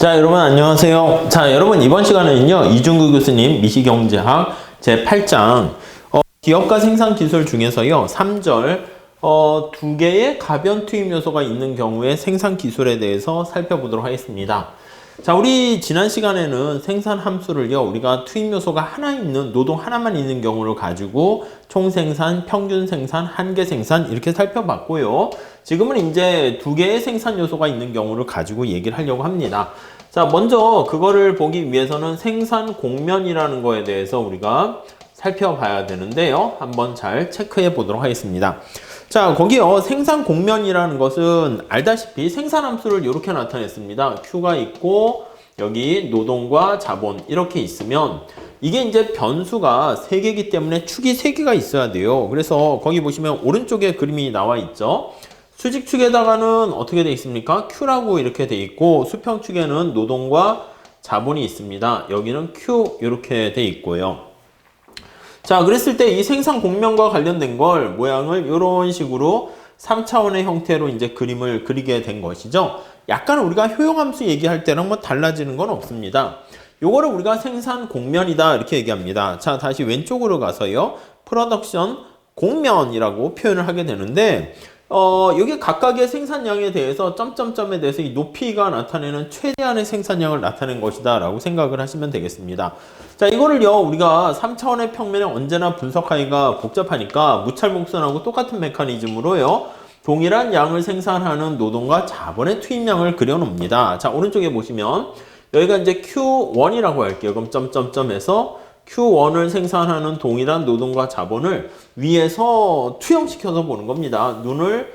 자, 여러분 안녕하세요. 자, 여러분 이번 시간에는요, 이중구 교수님 미시경제학 제8장 기업가 생산 기술 중에서요, 3절 두 개의 가변 투입 요소가 있는 경우에 생산 기술에 대해서 살펴보도록 하겠습니다. 자, 우리 지난 시간에는 생산 함수를요, 우리가 투입 요소가 하나 있는, 노동 하나만 있는 경우를 가지고 총생산, 평균 생산, 한계 생산 이렇게 살펴봤고요. 지금은 이제 두 개의 생산 요소가 있는 경우를 가지고 얘기를 하려고 합니다. 자, 먼저 그거를 보기 위해서는 생산 공면이라는 거에 대해서 우리가 살펴봐야 되는데요. 한번 잘 체크해 보도록 하겠습니다. 자, 거기요. 생산 공면이라는 것은 알다시피 생산 함수를 이렇게 나타냈습니다. Q가 있고 여기 노동과 자본 이렇게 있으면 이게 이제 변수가 3개이기 때문에 축이 3개가 있어야 돼요. 그래서 거기 보시면 오른쪽에 그림이 나와 있죠. 수직축에다가는 어떻게 돼 있습니까? Q라고 이렇게 돼 있고 수평축에는 노동과 자본이 있습니다. 여기는 Q 이렇게 돼 있고요. 자, 그랬을 때 이 생산 공면과 관련된 걸 모양을 이런 식으로 3차원의 형태로 이제 그림을 그리게 된 것이죠. 약간 우리가 효용함수 얘기할 때랑 뭐 달라지는 건 없습니다. 요거를 우리가 생산 공면이다 이렇게 얘기합니다. 자, 다시 왼쪽으로 가서요. 프로덕션 공면이라고 표현을 하게 되는데 여기 각각의 생산량에 대해서 점점점에 대해서 이 높이가 나타내는 최대한의 생산량을 나타낸 것이다 라고 생각을 하시면 되겠습니다. 자, 이거를요 우리가 3차원의 평면에 언제나 분석하기가 복잡하니까 무찰곡선하고 똑같은 메커니즘으로요 동일한 양을 생산하는 노동과 자본의 투입량을 그려놓습니다. 자, 오른쪽에 보시면 여기가 이제 Q1이라고 할게요. 그럼 점점점에서 Q1을 생산하는 동일한 노동과 자본을 위에서 투영시켜서 보는 겁니다. 눈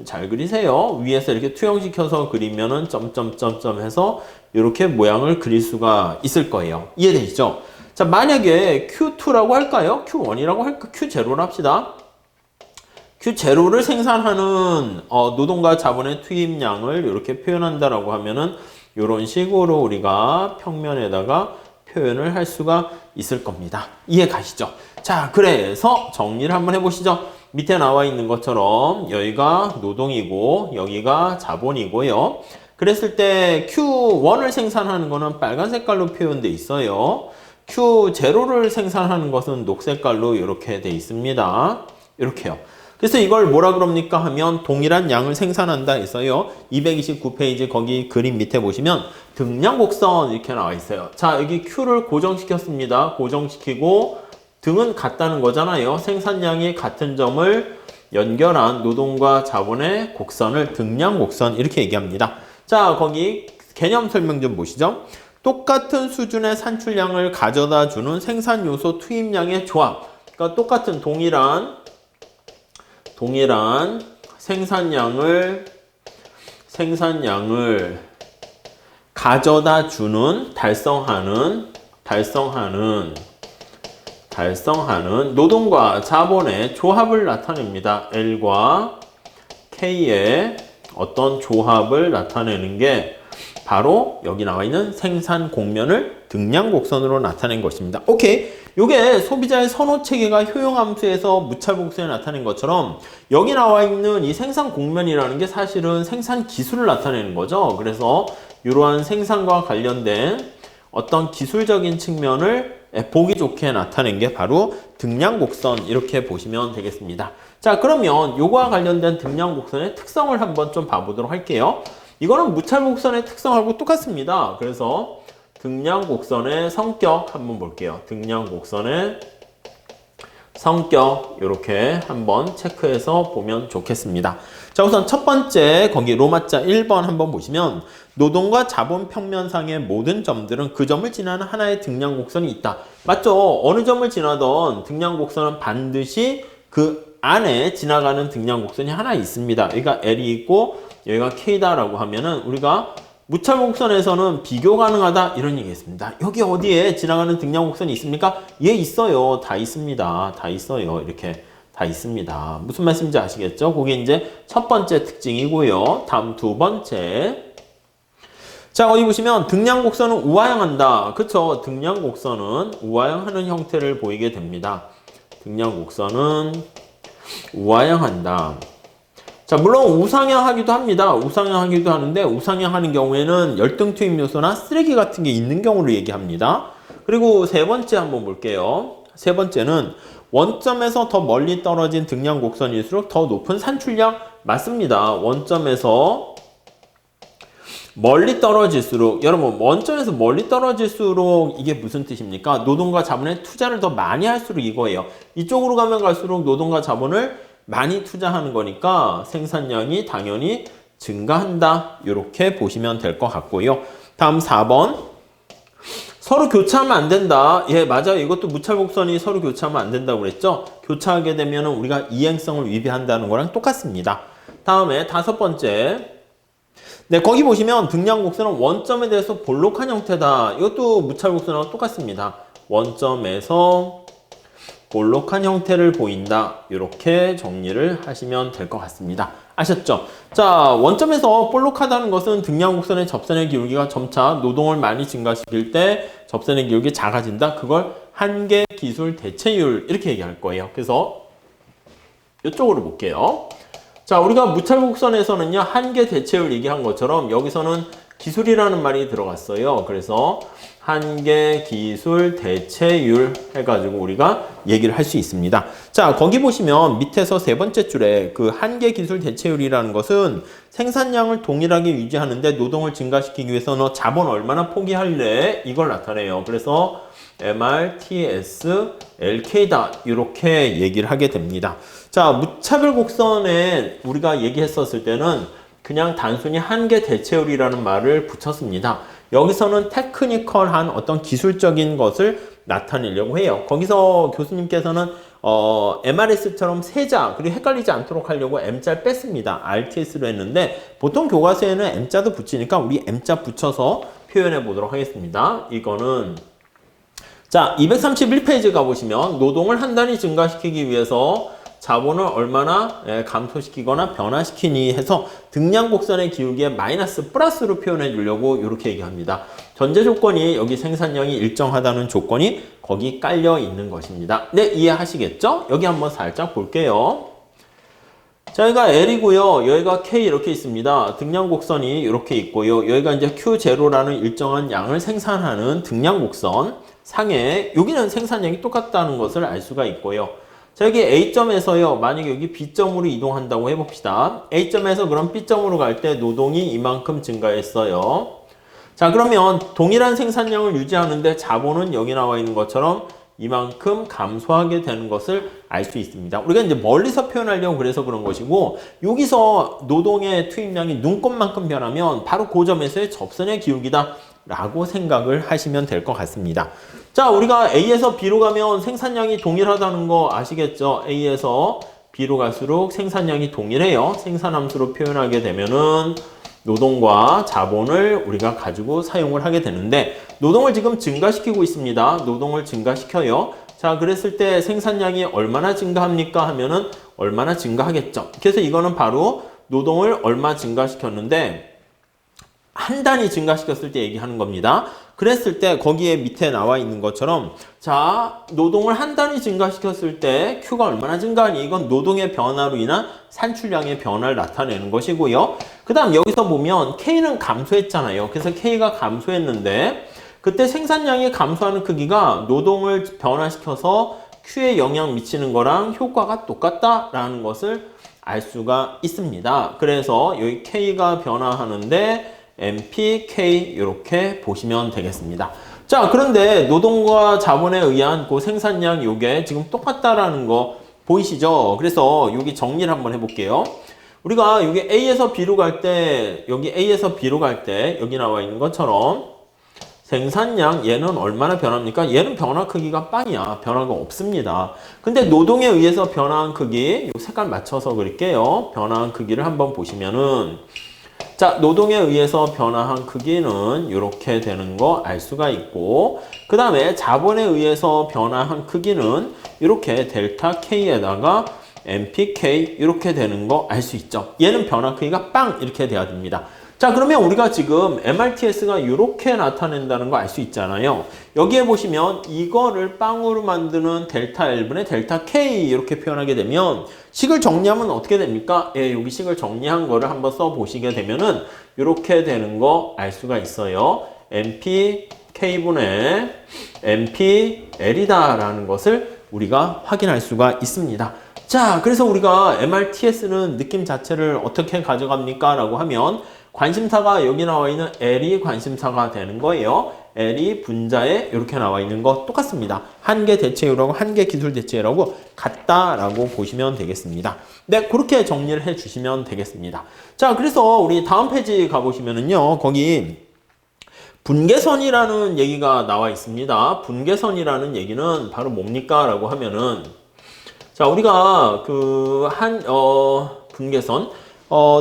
잘 그리세요. 위에서 이렇게 투영시켜서 그리면은 점점점점 해서 이렇게 모양을 그릴 수가 있을 거예요. 이해되시죠? 자, 만약에 Q2라고 할까요? Q1이라고 할까? Q0로 합시다. Q0를 생산하는 노동과 자본의 투입량을 이렇게 표현한다라고 하면은 이런 식으로 우리가 평면에다가 표현을 할 수가 있을 겁니다. 이해 가시죠? 자, 그래서 정리를 한번 해보시죠. 밑에 나와 있는 것처럼 여기가 노동이고 여기가 자본이고요. 그랬을 때 Q1을 생산하는 거는 빨간 색깔로 표현되어 있어요. Q0를 생산하는 것은 녹색깔로 이렇게 돼 있습니다. 이렇게요. 그래서 이걸 뭐라 그럽니까 하면 동일한 양을 생산한다 해서요. 229페이지 거기 그림 밑에 보시면 등량 곡선 이렇게 나와 있어요. 자, 여기 Q를 고정시켰습니다. 고정시키고 등은 같다는 거잖아요. 생산량이 같은 점을 연결한 노동과 자본의 곡선을 등량 곡선 이렇게 얘기합니다. 자, 거기 개념 설명 좀 보시죠. 똑같은 수준의 산출량을 가져다 주는 생산 요소 투입량의 조합. 그러니까 똑같은 동일한 생산량을 가져다 주는 달성하는 노동과 자본의 조합을 나타냅니다. L과 K의 어떤 조합을 나타내는 게 바로 여기 나와 있는 생산 공면을 등량 곡선으로 나타낸 것입니다. 오케이. 요게 소비자의 선호 체계가 효용함수에서 무찰곡선에 나타낸 것처럼 여기 나와 있는 이 생산 공면이라는 게 사실은 생산 기술을 나타내는 거죠. 그래서 이러한 생산과 관련된 어떤 기술적인 측면을 보기 좋게 나타낸 게 바로 등량 곡선 이렇게 보시면 되겠습니다. 자, 그러면 요거와 관련된 등량 곡선의 특성을 한번 좀 봐보도록 할게요. 이거는 무찰곡선의 특성하고 똑같습니다. 그래서 등량 곡선의 성격 한번 볼게요. 등량 곡선의 성격 이렇게 한번 체크해서 보면 좋겠습니다. 자, 우선 첫 번째 거기 로마자 1번 한번 보시면 노동과 자본 평면상의 모든 점들은 그 점을 지나는 하나의 등량 곡선이 있다. 맞죠? 어느 점을 지나던 등량 곡선은 반드시 그 안에 지나가는 등량 곡선이 하나 있습니다. 여기가 L이 있고 여기가 K다라고 하면은 우리가 무찰곡선에서는 비교 가능하다 이런 얘기했습니다. 여기 어디에 지나가는 등량 곡선이 있습니까? 예, 있어요. 다 있습니다. 다 있어요. 이렇게 다 있습니다. 무슨 말씀인지 아시겠죠? 그게 이제 첫 번째 특징이고요. 다음 두 번째. 자, 어디 보시면 등량 곡선은 우하향한다. 그쵸? 등량 곡선은 우하향하는 형태를 보이게 됩니다. 등량 곡선은 우하향한다. 자, 물론 우상향하기도 합니다. 우상향하기도 하는데 우상향하는 경우에는 열등 투입 요소나 쓰레기 같은 게 있는 경우를 얘기합니다. 그리고 세 번째 한번 볼게요. 세 번째는 원점에서 더 멀리 떨어진 등량 곡선일수록 더 높은 산출량. 맞습니다. 원점에서 멀리 떨어질수록, 여러분 원점에서 멀리 떨어질수록 이게 무슨 뜻입니까? 노동과 자본의 투자를 더 많이 할수록 이거예요. 이쪽으로 가면 갈수록 노동과 자본을 많이 투자하는 거니까 생산량이 당연히 증가한다. 이렇게 보시면 될 것 같고요. 다음 4번. 서로 교차하면 안 된다. 예, 맞아요. 이것도 무찰곡선이 서로 교차하면 안 된다고 그랬죠? 교차하게 되면 우리가 이행성을 위배한다는 거랑 똑같습니다. 다음에 5번째. 네, 거기 보시면 등량곡선은 원점에 대해서 볼록한 형태다. 이것도 무찰곡선하고 똑같습니다. 원점에서 볼록한 형태를 보인다. 이렇게 정리를 하시면 될 것 같습니다. 아셨죠? 자, 원점에서 볼록하다는 것은 등량곡선의 접선의 기울기가 점차 노동을 많이 증가시킬 때 접선의 기울기 작아진다. 그걸 한계 기술 대체율 이렇게 얘기할 거예요. 그래서 이쪽으로 볼게요. 자, 우리가 무찰곡선에서는요, 한계 대체율 얘기한 것처럼 여기서는 기술이라는 말이 들어갔어요. 그래서 한계 기술 대체율 해가지고 우리가 얘기를 할 수 있습니다. 자, 거기 보시면 밑에서 세 번째 줄에 그 한계 기술 대체율이라는 것은 생산량을 동일하게 유지하는데 노동을 증가시키기 위해서 너 자본 얼마나 포기할래? 이걸 나타내요. 그래서 MRTS LK다. 이렇게 얘기를 하게 됩니다. 자, 무차별 곡선에 우리가 얘기했었을 때는 그냥 단순히 한계 대체율이라는 말을 붙였습니다. 여기서는 테크니컬한 어떤 기술적인 것을 나타내려고 해요. 거기서 교수님께서는 MRS처럼 세자 그리고 헷갈리지 않도록 하려고 M자 뺐습니다. RTS로 했는데 보통 교과서에는 M자도 붙이니까 우리 M자 붙여서 표현해 보도록 하겠습니다. 이거는 자, 231페이지 가보시면 노동을 한 단위 증가시키기 위해서 자본을 얼마나 감소시키거나 변화시키니 해서 등량곡선의 기울기에 마이너스 플러스로 표현해 주려고 이렇게 얘기합니다. 전제 조건이 여기 생산량이 일정하다는 조건이 거기 깔려 있는 것입니다. 네, 이해하시겠죠? 여기 한번 살짝 볼게요. 자, 여기가 L이고요. 여기가 K 이렇게 있습니다. 등량곡선이 이렇게 있고요. 여기가 이제 Q0라는 일정한 양을 생산하는 등량곡선 상에 여기는 생산량이 똑같다는 것을 알 수가 있고요. 자, 여기 A점에서요. 만약에 여기 B점으로 이동한다고 해봅시다. A점에서 그럼 B점으로 갈 때 노동이 이만큼 증가했어요. 자, 그러면 동일한 생산량을 유지하는데 자본은 여기 나와 있는 것처럼 이만큼 감소하게 되는 것을 알 수 있습니다. 우리가 이제 멀리서 표현하려고 그래서 그런 것이고 여기서 노동의 투입량이 눈곱만큼 변하면 바로 그 점에서의 접선의 기울기다 라고 생각을 하시면 될 것 같습니다. 자, 우리가 A에서 B로 가면 생산량이 동일하다는 거 아시겠죠? A에서 B로 갈수록 생산량이 동일해요. 생산함수로 표현하게 되면은 노동과 자본을 우리가 가지고 사용을 하게 되는데 노동을 지금 증가시키고 있습니다. 노동을 증가시켜요. 자, 그랬을 때 생산량이 얼마나 증가합니까? 하면은 얼마나 증가하겠죠. 그래서 이거는 바로 노동을 얼마 증가시켰는데 한 단위 증가시켰을 때 얘기하는 겁니다. 그랬을 때 거기에 밑에 나와 있는 것처럼 자, 노동을 한 단위 증가시켰을 때 Q가 얼마나 증가하니? 이건 노동의 변화로 인한 산출량의 변화를 나타내는 것이고요. 그 다음 여기서 보면 K는 감소했잖아요. 그래서 K가 감소했는데 그때 생산량이 감소하는 크기가 노동을 변화시켜서 Q에 영향 미치는 거랑 효과가 똑같다라는 것을 알 수가 있습니다. 그래서 여기 K가 변화하는데 MPK 이렇게 보시면 되겠습니다. 자, 그런데 노동과 자본에 의한 그 생산량 요게 지금 똑같다라는 거 보이시죠? 그래서 여기 정리를 한번 해볼게요. 우리가 여기 A에서 B로 갈 때 여기 A에서 B로 갈 때 여기 나와 있는 것처럼 생산량 얘는 얼마나 변합니까? 얘는 변화 크기가 빵이야. 변화가 없습니다. 근데 노동에 의해서 변화한 크기 요 색깔 맞춰서 그릴게요. 변화한 크기를 한번 보시면은 자, 노동에 의해서 변화한 크기는 이렇게 되는 거 알 수가 있고 그 다음에 자본에 의해서 변화한 크기는 이렇게 델타 K에다가 MPK 이렇게 되는 거 알 수 있죠. 얘는 변화 크기가 빵 이렇게 돼야 됩니다. 자, 그러면 우리가 지금 MRTS가 이렇게 나타낸다는 거 알 수 있잖아요. 여기에 보시면 이거를 빵으로 만드는 델타 L분의 델타 K 이렇게 표현하게 되면 식을 정리하면 어떻게 됩니까? 예, 여기 식을 정리한 거를 한번 써보시게 되면은 이렇게 되는 거 알 수가 있어요. MP K분의 MP L이다 라는 것을 우리가 확인할 수가 있습니다. 자, 그래서 우리가 MRTS는 느낌 자체를 어떻게 가져갑니까? 라고 하면 관심사가 여기 나와 있는 L이 관심사가 되는 거예요. L이 분자에 이렇게 나와 있는 거 똑같습니다. 한계 대체율하고 한계 기술 대체율하고 같다라고 보시면 되겠습니다. 네, 그렇게 정리를 해 주시면 되겠습니다. 자, 그래서 우리 다음 페이지 가보시면은요, 거기 분계선이라는 얘기가 나와 있습니다. 분계선이라는 얘기는 바로 뭡니까? 라고 하면은, 자, 우리가 분계선,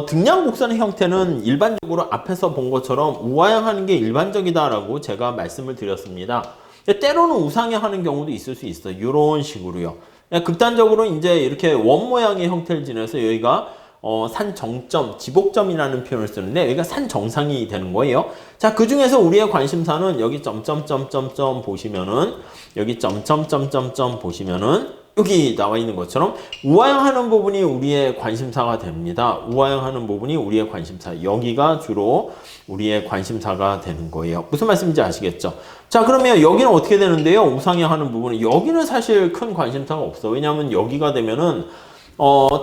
등량 곡선의 형태는 일반적으로 앞에서 본 것처럼 우하향하는 게 일반적이다라고 제가 말씀을 드렸습니다. 때로는 우상향하는 경우도 있을 수 있어요. 이런 식으로요. 극단적으로 이제 이렇게 원 모양의 형태를 지내서 여기가 산 정점, 지복점이라는 표현을 쓰는데 여기가 산 정상이 되는 거예요. 자, 그 중에서 우리의 관심사는 여기 점점점점점 보시면은 여기 점점점점점 보시면은 여기 나와 있는 것처럼 우하향하는 부분이 우리의 관심사가 됩니다. 우하향하는 부분이 우리의 관심사. 여기가 주로 우리의 관심사가 되는 거예요. 무슨 말씀인지 아시겠죠? 자, 그러면 여기는 어떻게 되는데요? 우상향하는 부분은 여기는 사실 큰 관심사가 없어. 왜냐하면 여기가 되면은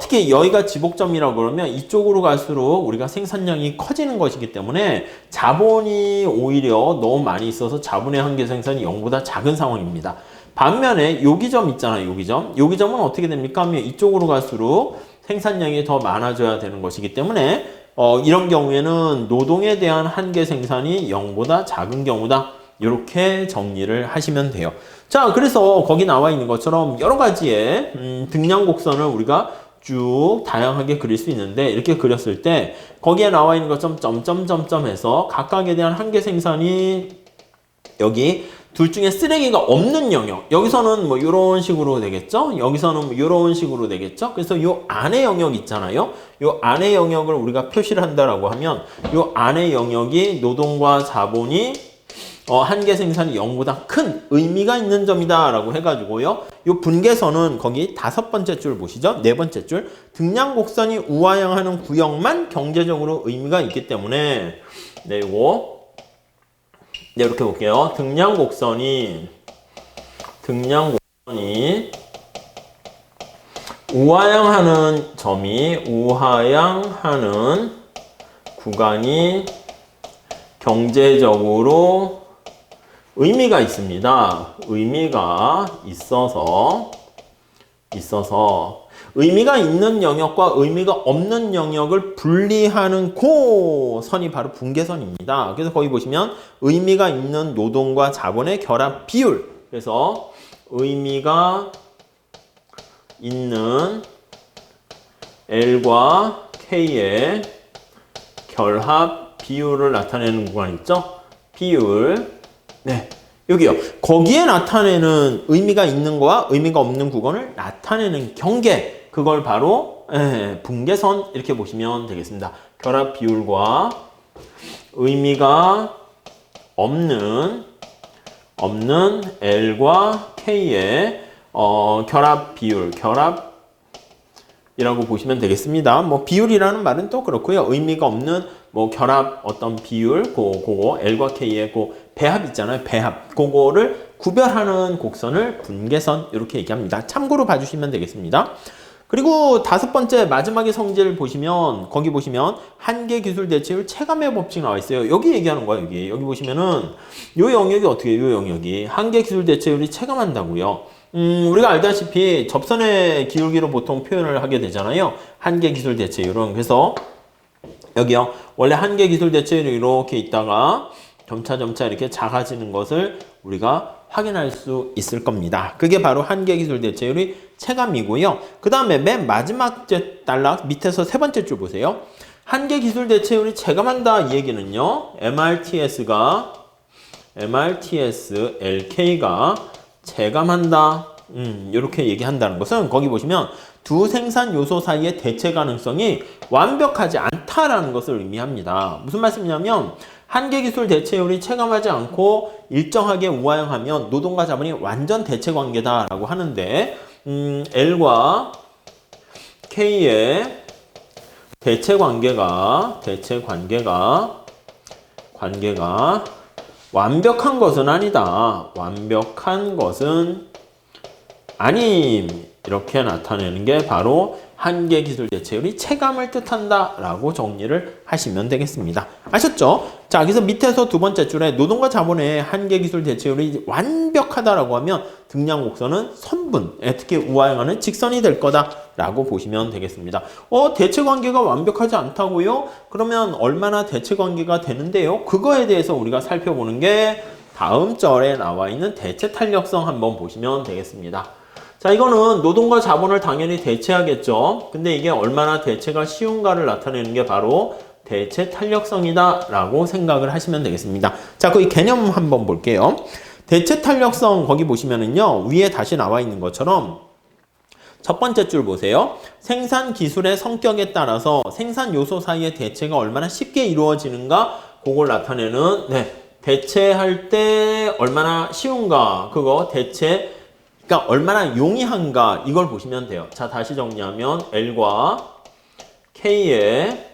특히 여기가 지복점이라고 그러면 이쪽으로 갈수록 우리가 생산량이 커지는 것이기 때문에 자본이 오히려 너무 많이 있어서 자본의 한계 생산이 0보다 작은 상황입니다. 반면에 여기점 있잖아요. 여기점은 어떻게 됩니까? 하면 이쪽으로 갈수록 생산량이 더 많아져야 되는 것이기 때문에 이런 경우에는 노동에 대한 한계 생산이 0보다 작은 경우다. 이렇게 정리를 하시면 돼요. 자, 그래서 거기 나와 있는 것처럼 여러 가지의 등량 곡선을 우리가 쭉 다양하게 그릴 수 있는데 이렇게 그렸을 때 거기에 나와 있는 것처럼 점점점점 해서 각각에 대한 한계 생산이 여기 둘 중에 쓰레기가 없는 영역. 여기서는 뭐 이런 식으로 되겠죠? 여기서는 뭐 이런 식으로 되겠죠? 그래서 이 안의 영역 있잖아요. 이 안의 영역을 우리가 표시를 한다라고 하면 이 안의 영역이 노동과 자본이 한계 생산이 0보다 큰 의미가 있는 점이다 라고 해가지고요. 이 분계선은 거기 5번째 줄 보시죠. 4번째 줄. 등량 곡선이 우하향하는 구역만 경제적으로 의미가 있기 때문에 네, 이렇게 볼게요. 등량 곡선이 우하향하는 구간이 경제적으로 의미가 있습니다. 의미가 있어서 의미가 있는 영역과 의미가 없는 영역을 분리하는 그 선이 바로 분계선입니다. 그래서 거기 보시면 의미가 있는 노동과 자본의 결합 비율. 그래서 의미가 있는 L과 K의 결합 비율을 나타내는 구간 있죠? 비율. 네, 여기요. 거기에 나타내는 의미가 있는 거와 의미가 없는 구간을 나타내는 경계. 그걸 바로 분계선 이렇게 보시면 되겠습니다. 결합 비율과 의미가 없는 L과 K의 결합 비율, 결합이라고 보시면 되겠습니다. 뭐 비율이라는 말은 또 그렇고요. 의미가 없는 뭐 결합 어떤 비율, 그거 L과 K의 그 배합 있잖아요. 배합. 그거를 구별하는 곡선을 분계선 이렇게 얘기합니다. 참고로 봐주시면 되겠습니다. 그리고 5번째 마지막에 성질 보시면 거기 보시면 한계 기술 대체율 체감의 법칙 나와 있어요. 여기 얘기하는 거야. 여기 보시면은 요 영역이 어떻게 해요? 요 영역이 한계 기술 대체율이 체감한다고요. 우리가 알다시피 접선의 기울기로 보통 표현을 하게 되잖아요. 한계 기술 대체율은. 그래서 여기요. 원래 한계 기술 대체율이 이렇게 있다가 점차 이렇게 작아지는 것을 우리가 확인할 수 있을 겁니다. 그게 바로 한계 기술 대체율이 체감이고요. 그 다음에 맨 마지막 단락 밑에서 3번째 줄 보세요. 한계 기술 대체율이 체감한다 이 얘기는요. MRTS LK가 체감한다. 이렇게 얘기한다는 것은 거기 보시면 두 생산 요소 사이의 대체 가능성이 완벽하지 않다라는 것을 의미합니다. 무슨 말씀이냐면 한계 기술 대체율이 체감하지 않고 일정하게 우하향하면 노동과 자본이 완전 대체 관계다라고 하는데 L과 K의 대체 관계가 완벽한 것은 아니다. 완벽한 것은 아님. 이렇게 나타내는 게 바로 한계 기술 대체율이 체감을 뜻한다 라고 정리를 하시면 되겠습니다. 아셨죠? 자, 그래서 밑에서 두 번째 줄에 노동과 자본의 한계 기술 대체율이 완벽하다라고 하면 등량 곡선은 선분, 특히 우하향하는 직선이 될 거다라고 보시면 되겠습니다. 대체 관계가 완벽하지 않다고요? 그러면 얼마나 대체 관계가 되는데요? 그거에 대해서 우리가 살펴보는 게 다음 절에 나와 있는 대체 탄력성 한번 보시면 되겠습니다. 자, 이거는 노동과 자본을 당연히 대체하겠죠. 근데 이게 얼마나 대체가 쉬운가를 나타내는 게 바로 대체 탄력성이다 라고 생각을 하시면 되겠습니다. 자, 그 개념 한번 볼게요. 대체 탄력성 거기 보시면은요, 위에 다시 나와 있는 것처럼 첫 번째 줄 보세요. 생산 기술의 성격에 따라서 생산 요소 사이의 대체가 얼마나 쉽게 이루어지는가 그걸 나타내는 대체할 때 얼마나 쉬운가 그거 대체 그러니까 얼마나 용이한가 이걸 보시면 돼요. 자, 다시 정리하면 L과 K의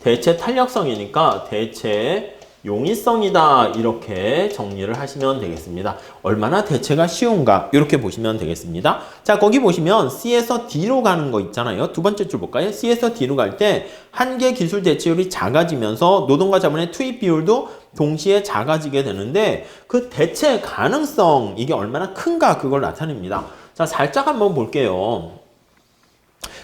대체 탄력성이니까 대체 용이성이다 이렇게 정리를 하시면 되겠습니다. 얼마나 대체가 쉬운가 이렇게 보시면 되겠습니다. 자, 거기 보시면 C에서 D로 가는 거 있잖아요. 두 번째 줄 볼까요? C에서 D로 갈 때 한계 기술 대체율이 작아지면서 노동과 자본의 투입 비율도 동시에 작아지게 되는데 그 대체 가능성 이게 얼마나 큰가 그걸 나타냅니다. 자, 살짝 한번 볼게요.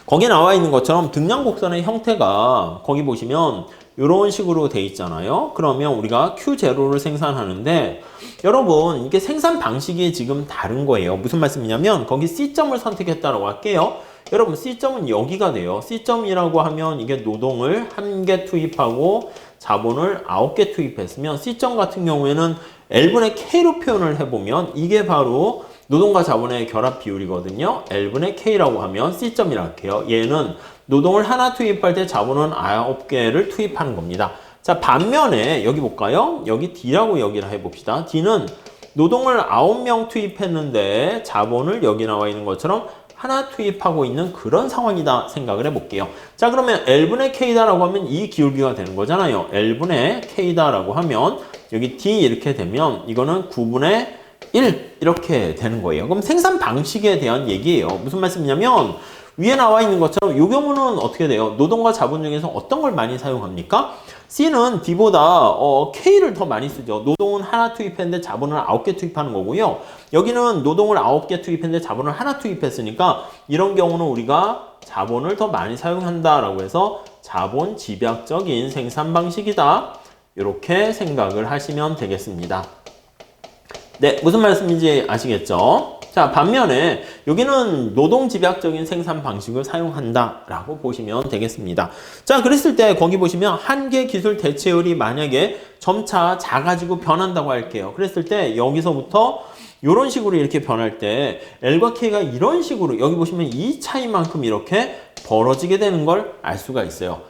거기에 나와 있는 것처럼 등량 곡선의 형태가 거기 보시면 이런 식으로 돼 있잖아요. 그러면 우리가 Q0를 생산하는데 여러분 이게 생산 방식이 지금 다른 거예요. 무슨 말씀이냐면 거기 C점을 선택했다라고 할게요. 여러분 C점은 여기가 돼요. C점이라고 하면 이게 노동을 1개 투입하고 자본을 9개 투입했으면 C점 같은 경우에는 L분의 K로 표현을 해보면 이게 바로 노동과 자본의 결합 비율이거든요. L분의 K라고 하면 C점이라고 할게요. 얘는 노동을 하나 투입할 때 자본은 9개를 투입하는 겁니다. 자, 반면에 여기 볼까요? 여기 D라고 여기라 해봅시다. D는 노동을 9명 투입했는데 자본을 여기 나와 있는 것처럼 하나 투입하고 있는 그런 상황이다 생각을 해볼게요. 자, 그러면 L분의 K다라고 하면 이 기울기가 되는 거잖아요. L분의 K다라고 하면 여기 D 이렇게 되면 이거는 9분의 1 이렇게 되는 거예요. 그럼 생산 방식에 대한 얘기예요. 무슨 말씀이냐면 위에 나와 있는 것처럼 이 경우는 어떻게 돼요? 노동과 자본 중에서 어떤 걸 많이 사용합니까? C는 D보다 K를 더 많이 쓰죠. 노동은 하나 투입했는데 자본을 9개 투입하는 거고요. 여기는 노동을 9개 투입했는데 자본을 하나 투입했으니까 이런 경우는 우리가 자본을 더 많이 사용한다라고 해서 자본 집약적인 생산 방식이다. 이렇게 생각을 하시면 되겠습니다. 네, 무슨 말씀인지 아시겠죠? 자, 반면에 여기는 노동 집약적인 생산 방식을 사용한다라고 보시면 되겠습니다. 자, 그랬을 때 거기 보시면 한계 기술 대체율이 만약에 점차 작아지고 변한다고 할게요. 그랬을 때 여기서부터 이런 식으로 이렇게 변할 때 L과 K가 이런 식으로 여기 보시면 이 차이만큼 이렇게 벌어지게 되는 걸 알 수가 있어요.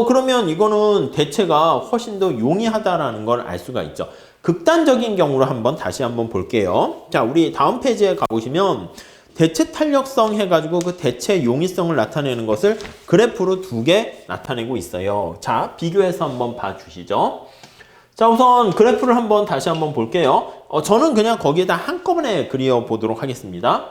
그러면 이거는 대체가 훨씬 더 용이하다라는 걸 알 수가 있죠. 극단적인 경우로 다시 한번 볼게요. 자, 우리 다음 페이지에 가보시면 대체 탄력성 해가지고 그 대체 용이성을 나타내는 것을 그래프로 2개 나타내고 있어요. 자, 비교해서 한번 봐주시죠. 자, 우선 그래프를 다시 한번 볼게요. 저는 그냥 거기에다 한꺼번에 그려보도록 하겠습니다.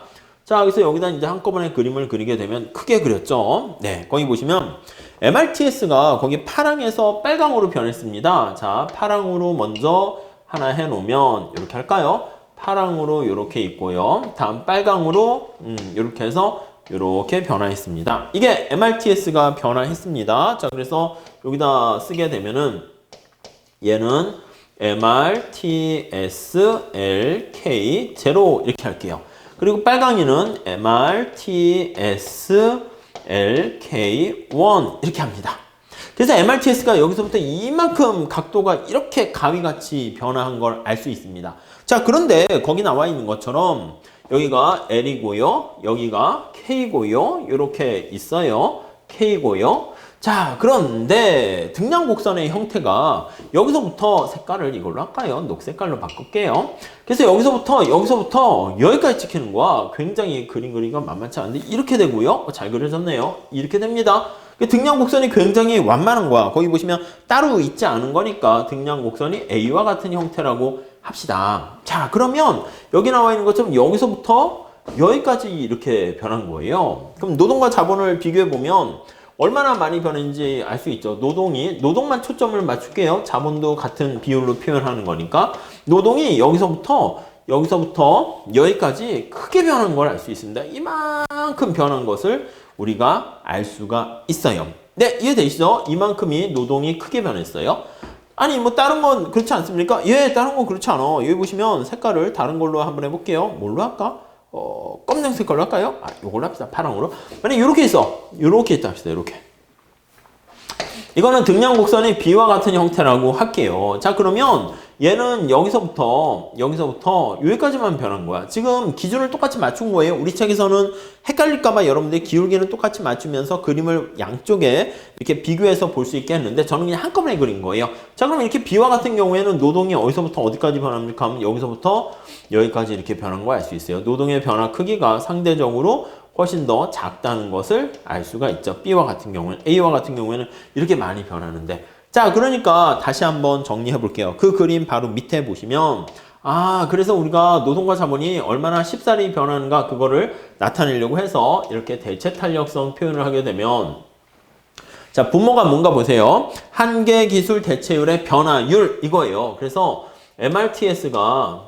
자, 그래서 여기다 이제 한꺼번에 그림을 그리게 되면 크게 그렸죠. 네, 거기 보시면 MRTS가 거기 파랑에서 빨강으로 변했습니다. 자, 파랑으로 먼저 하나 해놓으면 이렇게 할까요? 파랑으로 이렇게 있고요. 다음 빨강으로 이렇게 해서 이렇게 변화했습니다. 이게 MRTS가 변화했습니다. 자, 그래서 여기다 쓰게 되면은 얘는 MRTSLK0 이렇게 할게요. 그리고 빨강이는 MRTSLK1 이렇게 합니다. 그래서 MRTS가 여기서부터 이만큼 각도가 이렇게 가위같이 변화한 걸 알 수 있습니다. 자, 그런데 거기 나와 있는 것처럼 여기가 L이고요. 여기가 K고요. 이렇게 있어요. K고요. 자, 그런데 등량곡선의 형태가 여기서부터 색깔을 이걸로 할까요? 녹색깔로 바꿀게요. 그래서 여기서부터 여기까지 찍히는 거야. 굉장히 그림 그리기가 만만치 않은데 이렇게 되고요. 잘 그려졌네요. 이렇게 됩니다. 등량곡선이 굉장히 완만한 거야. 거기 보시면 따로 있지 않은 거니까 등량곡선이 A와 같은 형태라고 합시다. 자, 그러면 여기 나와 있는 것처럼 여기서부터 여기까지 이렇게 변한 거예요. 그럼 노동과 자본을 비교해 보면 얼마나 많이 변했는지 알 수 있죠. 노동만 초점을 맞출게요. 자본도 같은 비율로 표현하는 거니까 노동이 여기서부터 여기까지 크게 변한 걸 알 수 있습니다. 이만큼 변한 것을 우리가 알 수가 있어요. 네, 이해되시죠? 이만큼이 노동이 크게 변했어요. 아니, 뭐 다른 건 그렇지 않습니까? 예, 다른 건 그렇지 않아. 여기 보시면 색깔을 다른 걸로 한번 해볼게요. 뭘로 할까? 검정색 걸로 할까요? 요걸로 합시다. 파랑으로. 만약에 요렇게 있어. 요렇게 있다 합시다. 요렇게. 이거는 등량곡선의 B와 같은 형태라고 할게요. 자, 그러면 얘는 여기서부터 여기까지만 변한 거야. 지금 기준을 똑같이 맞춘 거예요. 우리 책에서는 헷갈릴까봐 여러분들 기울기는 똑같이 맞추면서 그림을 양쪽에 이렇게 비교해서 볼 수 있게 했는데 저는 그냥 한꺼번에 그린 거예요. 자, 그럼 이렇게 B와 같은 경우에는 노동이 어디서부터 어디까지 변합니까? 하면 여기서부터 여기까지 이렇게 변한 거 알 수 있어요. 노동의 변화 크기가 상대적으로 훨씬 더 작다는 것을 알 수가 있죠. B와 같은 경우는, A와 같은 경우에는 이렇게 많이 변하는데. 자, 그러니까 다시 한번 정리해 볼게요. 그 그림 바로 밑에 보시면, 그래서 우리가 노동과 자본이 얼마나 쉽사리 변하는가 그거를 나타내려고 해서 이렇게 대체 탄력성 표현을 하게 되면, 자, 분모가 뭔가 보세요. 한계 기술 대체율의 변화율 이거예요. 그래서 MRTS가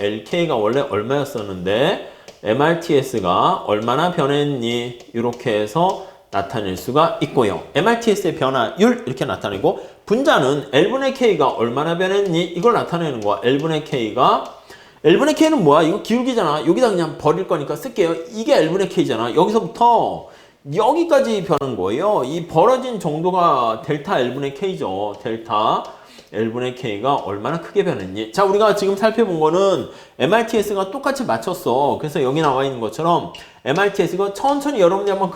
LK가 원래 얼마였었는데 MRTS가 얼마나 변했니? 이렇게 해서 나타낼 수가 있고요. MRTS의 변화율 이렇게 나타내고 분자는 L분의 K가 얼마나 변했니? 이걸 나타내는 거야. L분의 K는 뭐야? 이거 기울기잖아. 여기다 그냥 버릴 거니까 쓸게요. 이게 L분의 K잖아. 여기서부터 여기까지 변한 거예요. 이 벌어진 정도가 델타 L분의 K죠. 델타 L분의 K가 얼마나 크게 변했니? 자, 우리가 지금 살펴본 거는 MRTS가 똑같이 맞췄어. 그래서 여기 나와 있는 것처럼 MRTS가 천천히 여러분이 한번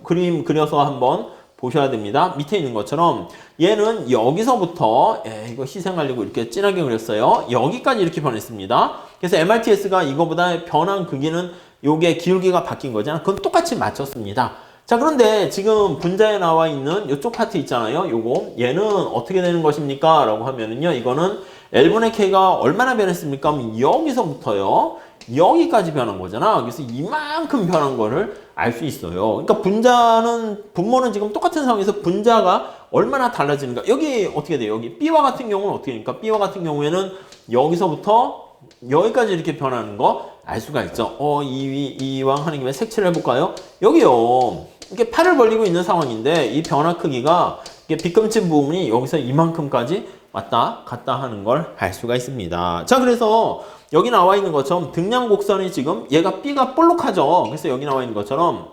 그림 그려서 한번 보셔야 됩니다. 밑에 있는 것처럼 얘는 여기서부터 이거 희생하려고 이렇게 진하게 그렸어요. 여기까지 이렇게 변했습니다. 그래서 MRTS가 이거보다 변한 크기는 요게 기울기가 바뀐 거잖아. 그건 똑같이 맞췄습니다. 자, 그런데 지금 분자에 나와 있는 이쪽 파트 있잖아요. 요거 얘는 어떻게 되는 것입니까? 라고 하면은요. 이거는 L분의 K가 얼마나 변했습니까? 하면 여기서부터요. 여기까지 변한 거잖아. 그래서 이만큼 변한 거를 알 수 있어요. 그러니까 분모는 지금 똑같은 상황에서 분자가 얼마나 달라지는가. 여기 어떻게 돼요? 여기 B와 같은 경우는 어떻게 됩니까? B와 같은 경우에는 여기서부터 여기까지 이렇게 변하는 거 알 수가 있죠. 이왕 하는 김에 색칠을 해볼까요? 여기요. 이렇게 팔을 벌리고 있는 상황인데 이 변화 크기가 이게 빗금친 부분이 여기서 이만큼까지 왔다 갔다 하는 걸 알 수가 있습니다. 자, 그래서 여기 나와 있는 것처럼 등량곡선이 지금 얘가 B가 볼록하죠. 그래서 여기 나와 있는 것처럼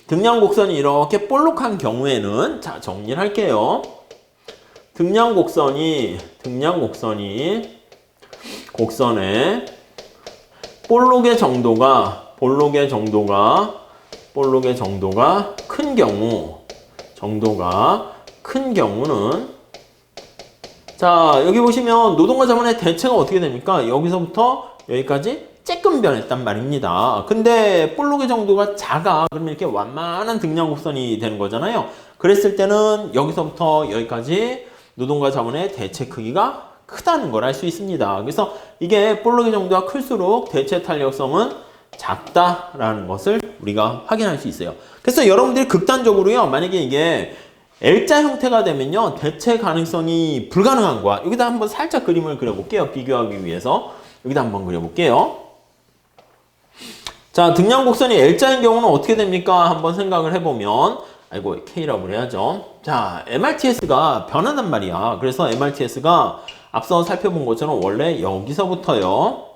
등량곡선이 이렇게 볼록한 경우에는 자, 정리를 할게요. 등량곡선이 곡선의 볼록의 정도가 큰 경우는 자, 여기 보시면 노동과 자본의 대체가 어떻게 됩니까? 여기서부터 여기까지 조금 변했단 말입니다. 근데 볼록의 정도가 작아. 그러면 이렇게 완만한 등량곡선이 되는 거잖아요. 그랬을 때는 여기서부터 여기까지 노동과 자본의 대체 크기가 크다는 걸 알 수 있습니다. 그래서 이게 볼록의 정도가 클수록 대체 탄력성은 작다라는 것을 우리가 확인할 수 있어요. 그래서 여러분들이 극단적으로요, 만약에 이게 L자 형태가 되면요, 대체 가능성이 불가능한 거야. 여기다 한번 살짝 그림을 그려볼게요. 비교하기 위해서. 여기다 한번 그려볼게요. 자, 등량곡선이 L자인 경우는 어떻게 됩니까? 한번 생각을 해보면, 아이고, K라고 그래야죠. 자, MRTS가 변한단 말이야. 그래서 MRTS가 앞서 살펴본 것처럼 원래 여기서부터요.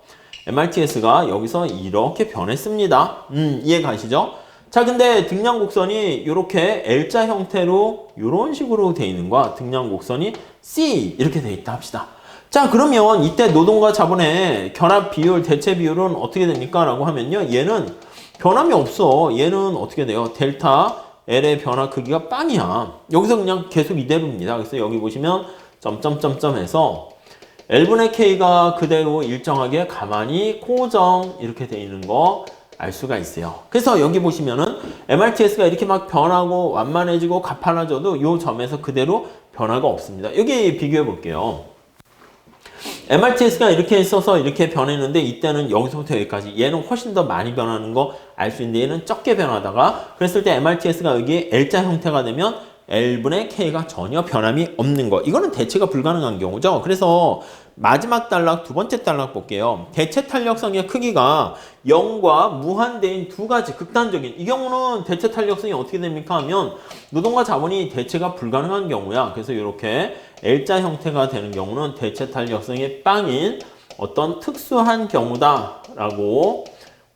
MRTS가 여기서 이렇게 변했습니다. 이해 가시죠? 자, 근데 등량곡선이 이렇게 L자 형태로 이런 식으로 돼 있는 거야. 등량곡선이 C 이렇게 돼 있다 합시다. 자, 그러면 이때 노동과 자본의 결합 비율, 대체 비율은 어떻게 됩니까? 라고 하면요. 얘는 변함이 없어. 얘는 어떻게 돼요? 델타 L의 변화 크기가 빵이야. 여기서 그냥 계속 이대로입니다. 그래서 여기 보시면 점점점점 해서 L분의 K가 그대로 일정하게 가만히 고정 이렇게 돼 있는 거 알 수가 있어요. 그래서 여기 보시면은 MRTS가 이렇게 막 변하고 완만해지고 가팔라져도 이 점에서 그대로 변화가 없습니다. 여기 비교해 볼게요. MRTS가 이렇게 있어서 이렇게 변했는데 이때는 여기서부터 여기까지 얘는 훨씬 더 많이 변하는 거 알 수 있는데 얘는 적게 변하다가 그랬을 때 MRTS가 여기 L자 형태가 되면 L분의 K가 전혀 변함이 없는 거. 이거는 대체가 불가능한 경우죠. 그래서 마지막 단락, 두 번째 단락 볼게요. 대체 탄력성의 크기가 0과 무한대인 두 가지 극단적인 이 경우는 대체 탄력성이 어떻게 됩니까 하면 노동과 자본이 대체가 불가능한 경우야. 그래서 이렇게 L자 형태가 되는 경우는 대체 탄력성이 빵인 어떤 특수한 경우다라고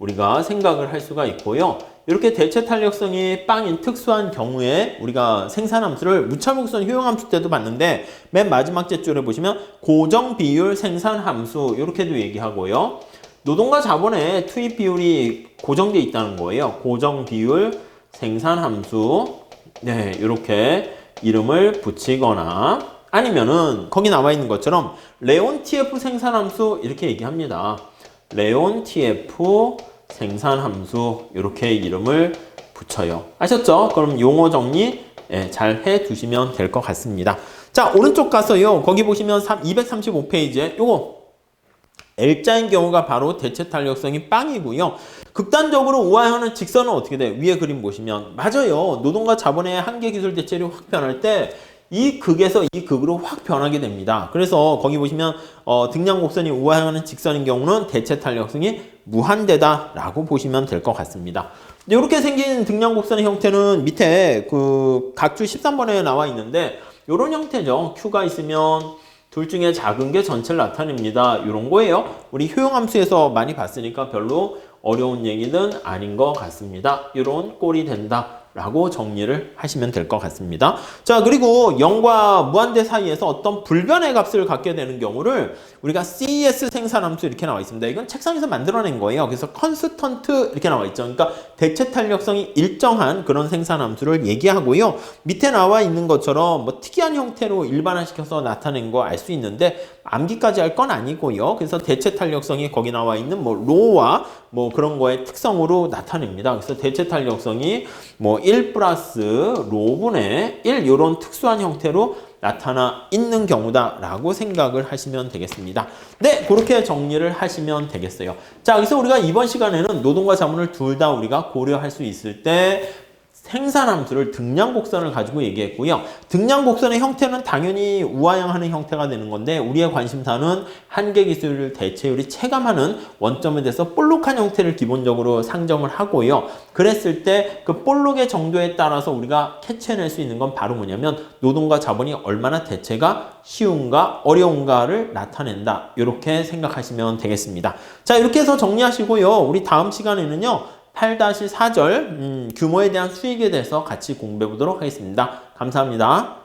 우리가 생각을 할 수가 있고요. 이렇게 대체 탄력성이 빵인 특수한 경우에 우리가 생산함수를 무차목선 효용함수 때도 봤는데 맨 마지막 제줄에 보시면 고정 비율 생산함수 이렇게도 얘기하고요. 노동과 자본의 투입 비율이 고정되어 있다는 거예요. 고정 비율 생산함수 네, 이렇게 이름을 붙이거나 아니면은 거기 나와 있는 것처럼 레온 TF 생산함수 이렇게 얘기합니다. 레온 TF 생산함수 이렇게 이름을 붙여요. 아셨죠? 그럼 용어 정리 잘 해두시면 될 것 같습니다. 자, 오른쪽 가서요. 거기 보시면 235페이지에 요거 L자인 경우가 바로 대체 탄력성이 빵이고요. 극단적으로 우하형은 직선은 어떻게 돼요? 위에 그림 보시면 맞아요. 노동과 자본의 한계 기술 대체율이 확 변할 때 이 극에서 이 극으로 확 변하게 됩니다. 그래서 거기 보시면 등량곡선이 우하형하는 직선인 경우는 대체 탄력성이 무한대다라고 보시면 될 것 같습니다. 이렇게 생긴 등량곡선의 형태는 밑에 그 각주 13번에 나와 있는데 이런 형태죠. Q가 있으면 둘 중에 작은 게 전체를 나타냅니다. 이런 거예요. 우리 효용함수에서 많이 봤으니까 별로 어려운 얘기는 아닌 것 같습니다. 이런 꼴이 된다. 라고 정리를 하시면 될 것 같습니다. 자, 그리고 0과 무한대 사이에서 어떤 불변의 값을 갖게 되는 경우를 우리가 CES 생산함수 이렇게 나와 있습니다. 이건 책상에서 만들어낸 거예요. 그래서 컨스턴트 이렇게 나와 있죠. 그러니까 대체 탄력성이 일정한 그런 생산함수를 얘기하고요. 밑에 나와 있는 것처럼 뭐 특이한 형태로 일반화시켜서 나타낸 거 알 수 있는데 암기까지 할 건 아니고요. 그래서 대체 탄력성이 거기 나와 있는 뭐 로와 뭐 그런 거의 특성으로 나타냅니다. 그래서 대체 탄력성이 뭐 1 플러스 로분의 1 이런 특수한 형태로 나타나 있는 경우다라고 생각을 하시면 되겠습니다. 네, 그렇게 정리를 하시면 되겠어요. 자, 그래서 우리가 이번 시간에는 노동과 자본을 둘 다 우리가 고려할 수 있을 때 생산함수를 등량곡선을 가지고 얘기했고요. 등량곡선의 형태는 당연히 우하향하는 형태가 되는 건데 우리의 관심사는 한계기술 대체율이 체감하는 원점에 대해서 볼록한 형태를 기본적으로 상정을 하고요. 그랬을 때 그 볼록의 정도에 따라서 우리가 캐치해낼 수 있는 건 바로 뭐냐면 노동과 자본이 얼마나 대체가 쉬운가 어려운가를 나타낸다. 이렇게 생각하시면 되겠습니다. 자, 이렇게 해서 정리하시고요. 우리 다음 시간에는요. 8-4절 규모에 대한 수익에 대해서 같이 공부해 보도록 하겠습니다. 감사합니다.